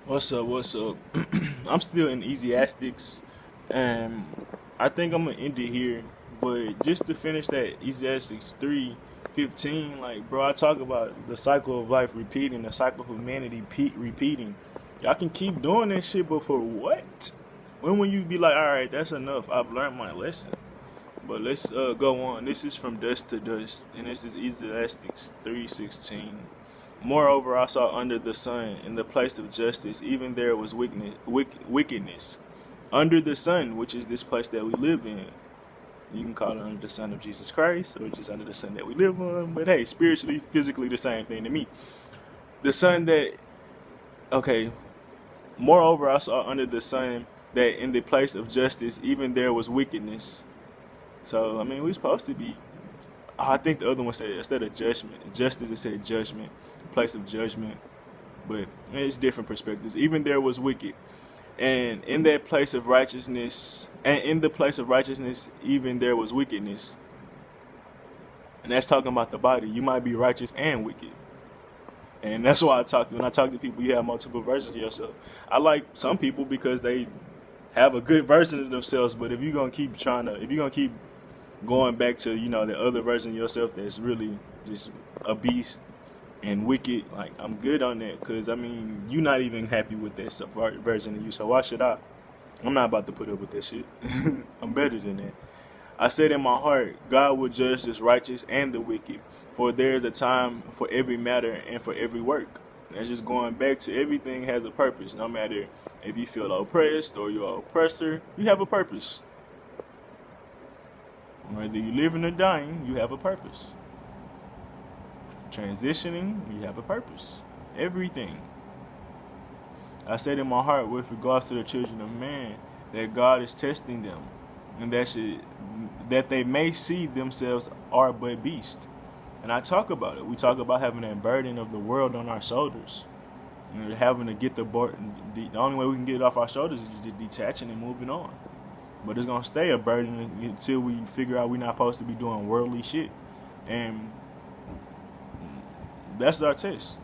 What's up? What's up? I'm still in Ecclesiastics, and I think I'm gonna end it here. But just to finish that Ecclesiastes 3:15, like bro, I talk about the cycle of life repeating, the cycle of humanity repeating. Y'all can keep doing that shit, but for what? When will you be like, all right, that's enough. I've learned my lesson. But let's go on. This is from dust to dust, and this is Ecclesiastes 3:16. Moreover, I saw under the sun, in the place of justice, even there was wickedness. Under the sun, which is this place that we live in. You can call it under the sun of Jesus Christ, or just under the sun that we live on. But hey, spiritually, physically, the same thing to me. The sun that, okay, moreover, I saw under the sun that in the place of justice, even there was wickedness. So, I mean, we're supposed to be. I think the other one said instead of judgment, justice, it said judgment, place of judgment. But it's different perspectives. Even there was wicked, and in that place of righteousness, and in the place of righteousness, even there was wickedness. And that's talking about the body. You might be righteous and wicked, and that's why when I talk to people, you have multiple versions of yourself. I like some people because they have a good version of themselves. But if you're gonna keep if you're gonna keep going back to the other version of yourself that's really just a beast and wicked, like I'm good on that, because I mean you're not even happy with that version of you, so why should I'm not about to put up with that shit. I'm better than that. I said in my heart, God will judge the righteous and the wicked, for there is a time for every matter and for every work. That's just going back to everything has a purpose. No matter if you feel oppressed or you're an oppressor, you have a purpose. Whether you living or dying, you have a purpose. Transitioning, you have a purpose. Everything. I said in my heart with regards to the children of man that God is testing them, and that they may see themselves are but beasts. And I talk about it. We talk about having that burden of the world on our shoulders, and having to get the only way we can get it off our shoulders is just detaching and moving on. But it's gonna stay a burden until we figure out we're not supposed to be doing worldly shit, and that's our test.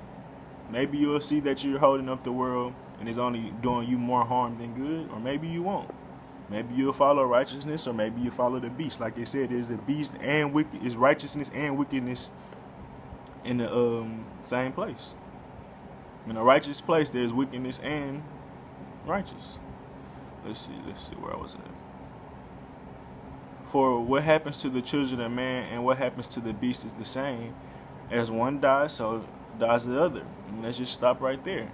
Maybe you'll see that you're holding up the world and it's only doing you more harm than good, or maybe you won't. Maybe you'll follow righteousness, or maybe you follow the beast. Like I said, there's a beast and wicked, is righteousness and wickedness in the same place. In a righteous place, there's wickedness and righteous. Let's see where I was at. For what happens to the children of man and what happens to the beast is the same. As one dies, so dies the other. And let's just stop right there.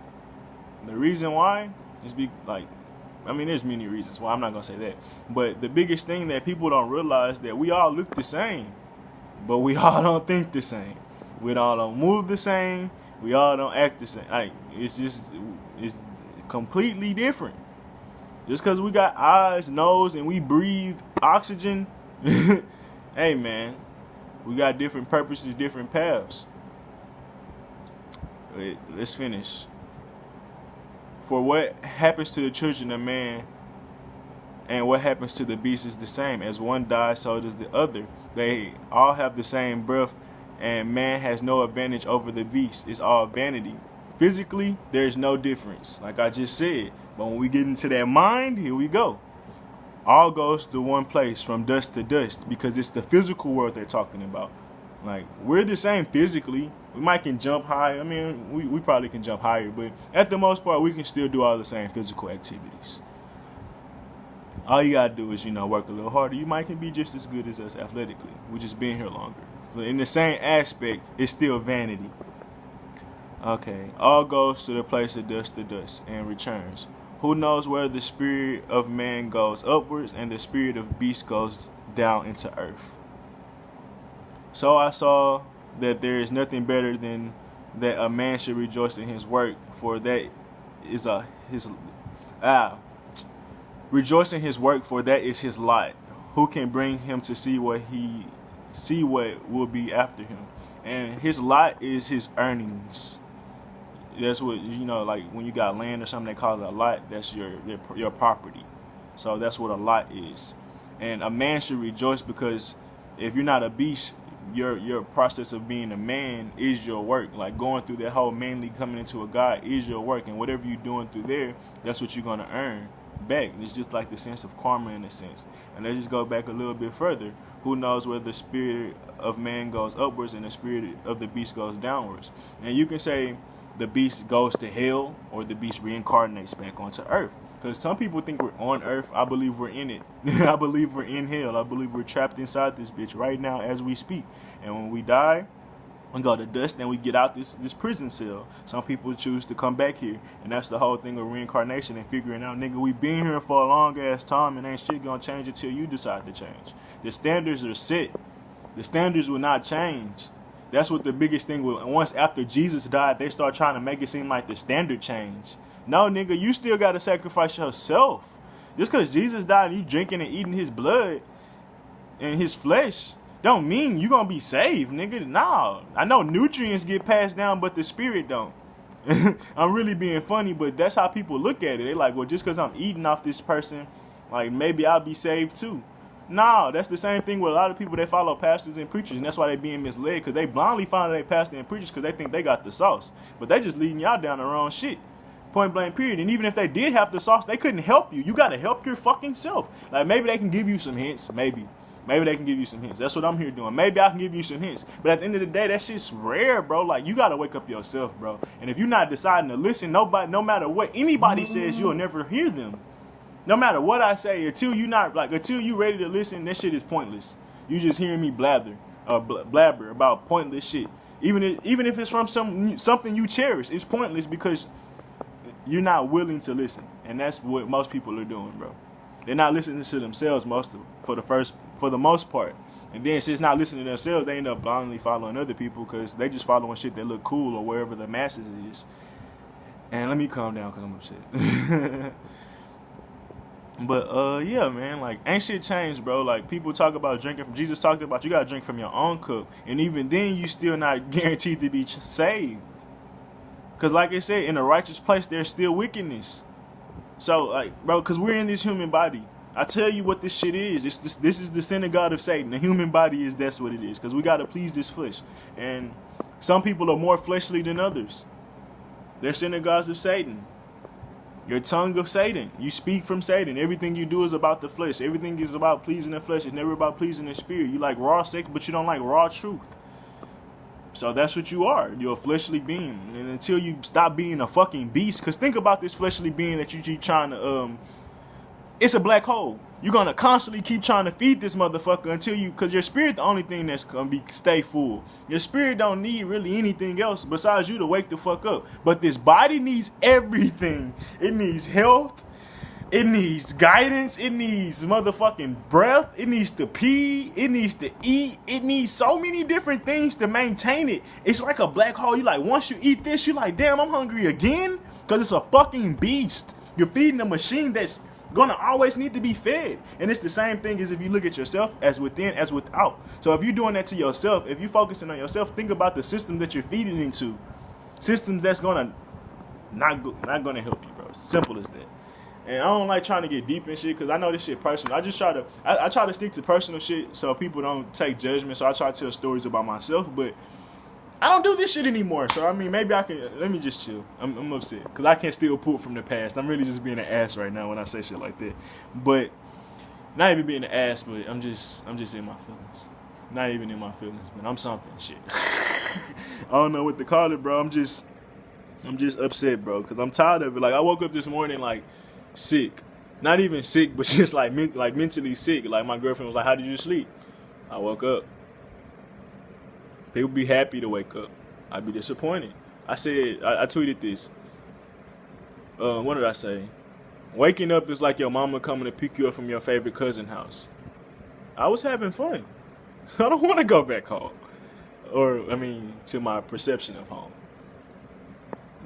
The reason why is there's many reasons why. I'm not gonna say that, but the biggest thing that people don't realize that we all look the same, but we all don't think the same. We all don't move the same. We all don't act the same. Like it's completely different. Just because we got eyes, nose, and we breathe oxygen, hey man, we got different purposes, different paths. Wait, let's finish. For what happens to the children of man and what happens to the beast is the same. As one dies, so does the other. They all have the same breath, and man has no advantage over the beast. It's all vanity. Physically, there's no difference, like I just said. But when we get into that mind, here we go. All goes to one place, from dust to dust, because it's the physical world they're talking about. Like, we're the same physically. We might can jump high. I mean, we probably can jump higher, but at the most part, we can still do all the same physical activities. All you gotta do is, work a little harder. You might can be just as good as us athletically. We just been here longer. But in the same aspect, it's still vanity. Okay, all goes to the place of dust to dust and returns. Who knows where the spirit of man goes upwards and the spirit of beast goes down into earth? So I saw that there is nothing better than that a man should rejoice in his work, for that is rejoice in his work, for that is his lot. Who can bring him to see what will be after him? And his lot is his earnings. That's what like when you got land or something, they call it a lot. That's your property. So that's what a lot is. And a man should rejoice, because if you're not a beast, your process of being a man is your work. Like going through that whole manly coming into a God is your work, and whatever you're doing through there, that's what you're gonna earn back. It's just like the sense of karma in a sense. And let's just go back a little bit further. Who knows where the spirit of man goes upwards and the spirit of the beast goes downwards? And you can say the beast goes to hell or the beast reincarnates back onto earth. Because some people think we're on earth. I believe we're in it. I believe we're in hell. I believe we're trapped inside this bitch right now as we speak. And when we die, we go to dust and we get out this prison cell. Some people choose to come back here. And that's the whole thing of reincarnation and figuring out, nigga, we been here for a long ass time and ain't shit gonna change until you decide to change. The standards are set. The standards will not change. That's what the biggest thing was. Once after Jesus died, they start trying to make it seem like the standard changed. No, nigga, you still got to sacrifice yourself. Just because Jesus died and you drinking and eating his blood and his flesh don't mean you going to be saved, nigga. Nah, I know nutrients get passed down, but the spirit don't. I'm really being funny, but that's how people look at it. They like, well, just because I'm eating off this person, like maybe I'll be saved too. No, that's the same thing with a lot of people that follow pastors and preachers, and that's why they being misled, because they blindly follow their pastor and preachers because they think they got the sauce. But they just leading y'all down the wrong shit. Point blank period. And even if they did have the sauce, they couldn't help you. You got to help your fucking self. Like maybe they can give you some hints. Maybe they can give you some hints. That's what I'm here doing. Maybe I can give you some hints. But at the end of the day, that shit's rare, bro. Like you got to wake up yourself, bro. And if you're not deciding to listen, nobody, no matter what anybody says, you'll never hear them. No matter what I say, until you ready to listen, that shit is pointless. You just hearing me blabber about pointless shit. Even if it's from something you cherish, it's pointless because you're not willing to listen. And that's what most people are doing, bro. They're not listening to themselves for the most part. And then since not listening to themselves, they end up blindly following other people because they just following shit that look cool or wherever the masses is. And let me calm down because I'm upset. But yeah, man, like ain't shit changed, bro. Like people talk about drinking from Jesus talked about you gotta drink from your own cup, and even then you still not guaranteed to be saved. Cause like I said, in a righteous place there's still wickedness. So like, bro, cause we're in this human body. I tell you what this shit is. This is the synagogue of Satan. The human body that's what it is. Cause we gotta please this flesh, and some people are more fleshly than others. They're synagogues of Satan. Your tongue of Satan. You speak from Satan. Everything you do is about the flesh. Everything is about pleasing the flesh. It's never about pleasing the spirit. You like raw sex, but you don't like raw truth. So that's what you are. You're a fleshly being. And until you stop being a fucking beast, because think about this fleshly being that you keep trying to, it's a black hole. You're going to constantly keep trying to feed this motherfucker until because your spirit the only thing that's going to stay full. Your spirit don't need really anything else besides you to wake the fuck up. But this body needs everything. It needs health. It needs guidance. It needs motherfucking breath. It needs to pee. It needs to eat. It needs so many different things to maintain it. It's like a black hole. You like, once you eat this, you're like, damn, I'm hungry again. Because it's a fucking beast. You're feeding a machine that's gonna always need to be fed. And it's the same thing as if you look at yourself as within as without. So if you're doing that to yourself, if you're focusing on yourself, think about the system that you're feeding into. Systems that's gonna not gonna help you, bro. Simple as that. And I don't like trying to get deep in shit because I know this shit personal. I just try to stick to personal shit so people don't take judgment. So I try to tell stories about myself, but I don't do this shit anymore. So I mean, maybe I can. Let me just chill. I'm upset because I can't still pull from the past. I'm really just being an ass right now when I say shit like that. But not even being an ass, but I'm just in my feelings. Not even in my feelings, but I'm something shit. I don't know what to call it, bro. I'm just upset, bro, because I'm tired of it. Like I woke up this morning like sick, not even sick, but just like mentally sick. Like my girlfriend was like, "How did you sleep?" I woke up. People be happy to wake up. I'd be disappointed. I said, I tweeted this. What did I say? Waking up is like your mama coming to pick you up from your favorite cousin's house. I was having fun. I don't want to go back home. To my perception of home.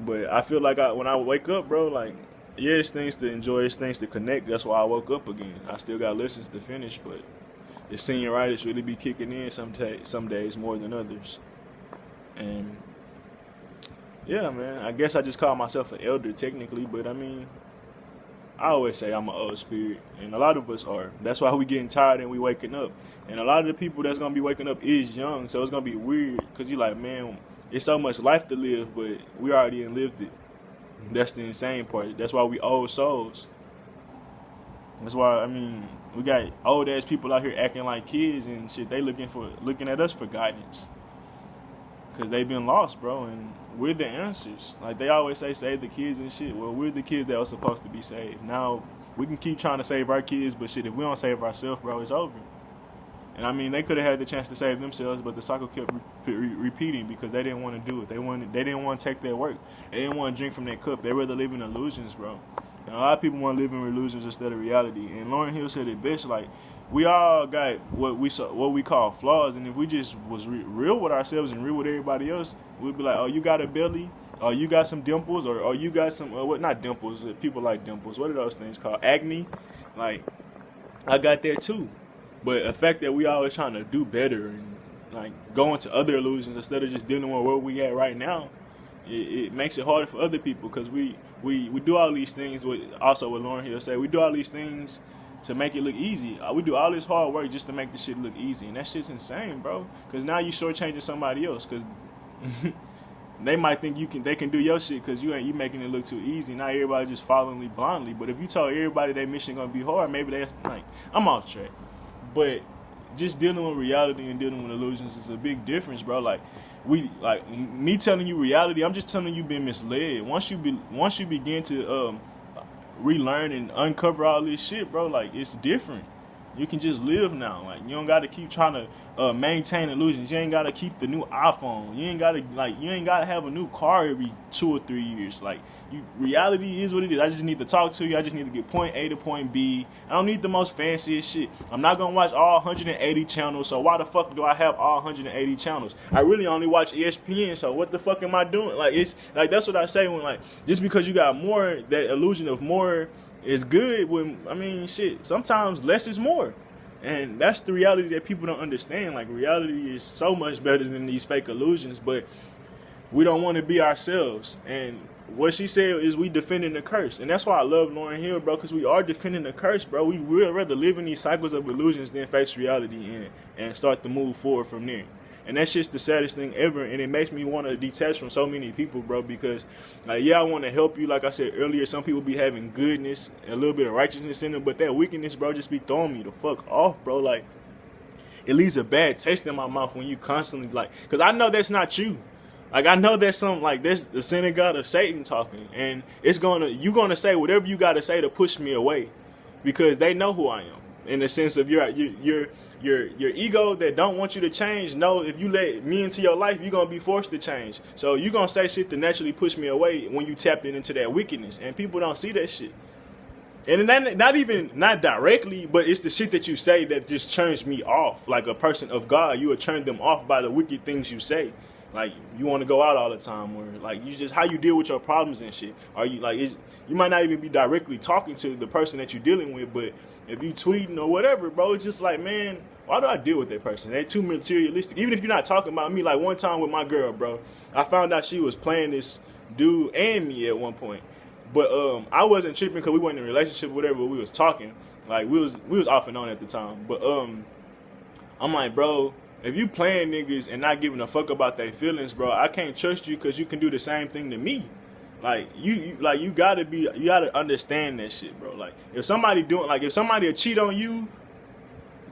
But I feel like when I wake up, bro, like, yeah, it's things to enjoy, it's things to connect. That's why I woke up again. I still got lessons to finish, but the senioritis really be kicking in some days more than others. And yeah, man, I guess I just call myself an elder technically, but I mean, I always say I'm an old spirit, and a lot of us are. That's why we getting tired and we waking up. And a lot of the people that's gonna be waking up is young, so it's gonna be weird because you like, man, it's so much life to live, but we already lived it. That's the insane part. That's why we old souls. That's why, I mean, we got old ass people out here acting like kids and shit. They looking at us for guidance because they've been lost, bro. And we're the answers. Like they always say, save the kids and shit. Well, we're the kids that are supposed to be saved. Now we can keep trying to save our kids, but shit, if we don't save ourselves, bro, it's over. And I mean, they could have had the chance to save themselves, but the cycle kept repeating because they didn't want to do it. They didn't want to take their work. They didn't want to drink from their cup. They rather live in illusions, bro. And a lot of people want to live in illusions instead of reality. And Lauryn Hill said it best, like, we all got what we call flaws, and if we just was real with ourselves and real with everybody else, we'd be like, oh, you got a belly, or you got some dimples, or you got some what? Not dimples. People like dimples. What are those things called? Acne. Like, I got that too. But the fact that we always trying to do better and like go into other illusions instead of just dealing with where we at right now, it makes it harder for other people because we do all these things. Also, what Lauryn Hill said, we do all these things to make it look easy. We do all this hard work just to make the shit look easy, and that shit's insane, bro. Because now you shortchanging somebody else because they might think they can do your shit because you making it look too easy. Now everybody just following you blindly. But if you told everybody their mission gonna be hard, maybe that's like, I'm off track. But just dealing with reality and dealing with illusions is a big difference, bro. Like me telling you reality, I'm just telling you being misled. Once you begin to relearn and uncover all this shit, bro, like it's different. You can just live now. Like you don't gotta keep trying to maintain illusions. You ain't gotta keep the new iPhone. You ain't gotta have a new car every 2 or 3 years. Like reality is what it is. I just need to talk to you. I just need to get point A to point B. I don't need the most fanciest shit. I'm not gonna watch all 180 channels. So why the fuck do I have all 180 channels? I really only watch ESPN. So what the fuck am I doing? Like it's like that's what I say when like just because you got more, that illusion of more is good. When I mean shit, sometimes less is more. And that's the reality that people don't understand. Like reality is so much better than these fake illusions, but we don't want to be ourselves. And what she said is we defending the curse. And that's why I love Lauryn Hill, bro, because we are defending the curse, bro. We would rather live in these cycles of illusions than face reality and start to move forward from there. And that's just the saddest thing ever. And it makes me want to detach from so many people, bro, because, like, yeah, I want to help you. Like I said earlier, some people be having goodness, a little bit of righteousness in them, but that wickedness, bro, just be throwing me the fuck off, bro. Like, it leaves a bad taste in my mouth when you constantly, like, because I know that's not you. Like, I know there's some, like, there's the synagogue of Satan talking, and you're gonna say whatever you gotta say to push me away, because they know who I am, in the sense of your ego that don't want you to change. No, if you let me into your life, you're gonna be forced to change. So you're gonna say shit to naturally push me away when you tapped into that wickedness, and people don't see that shit. And not directly, but it's the shit that you say that just turns me off. Like a person of God, you will turn them off by the wicked things you say. Like, you want to go out all the time, or like you just how you deal with your problems and shit. Are you like you might not even be directly talking to the person that you're dealing with, but if you tweeting or whatever, bro, it's just like, man, why do I deal with that person? They're too materialistic. Even if you're not talking about me, like one time with my girl, bro, I found out she was playing this dude and me at one point, but I wasn't tripping because we weren't in a relationship or whatever. But we was talking, like we was off and on at the time, but I'm like, bro, if you playing niggas and not giving a fuck about their feelings, bro, I can't trust you because you can do the same thing to me. Like you gotta understand that shit, bro. Like if somebody will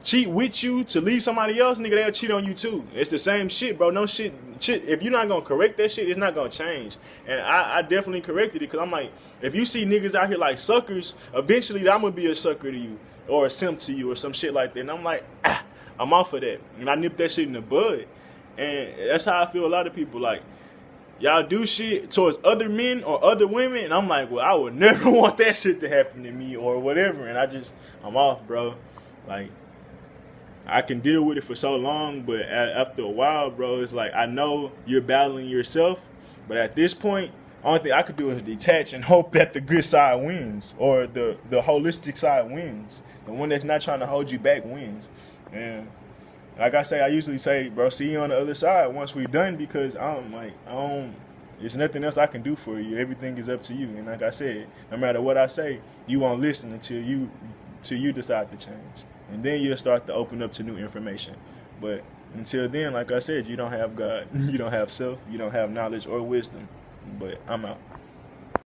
cheat with you to leave somebody else, nigga, they'll cheat on you too. It's the same shit, bro. No shit. If you're not gonna correct that shit, it's not gonna change. And I definitely corrected it because I'm like, if you see niggas out here like suckers, eventually I'm gonna be a sucker to you or a simp to you or some shit like that. And I'm like, I'm off of that. And I nip that shit in the bud. And that's how I feel a lot of people. Like, y'all do shit towards other men or other women. And I'm like, well, I would never want that shit to happen to me or whatever. And I'm off, bro. Like, I can deal with it for so long. But after a while, bro, it's like, I know you're battling yourself. But at this point, only thing I could do is detach and hope that the good side wins. Or the holistic side wins. The one that's not trying to hold you back wins. And like I say, I usually say, bro, see you on the other side once we're done, because I don't There's nothing else I can do for you. Everything is up to you. And like I said, no matter what I say, you won't listen until you decide to change. And then you'll start to open up to new information. But until then, like I said, you don't have God. You don't have self. You don't have knowledge or wisdom. But I'm out.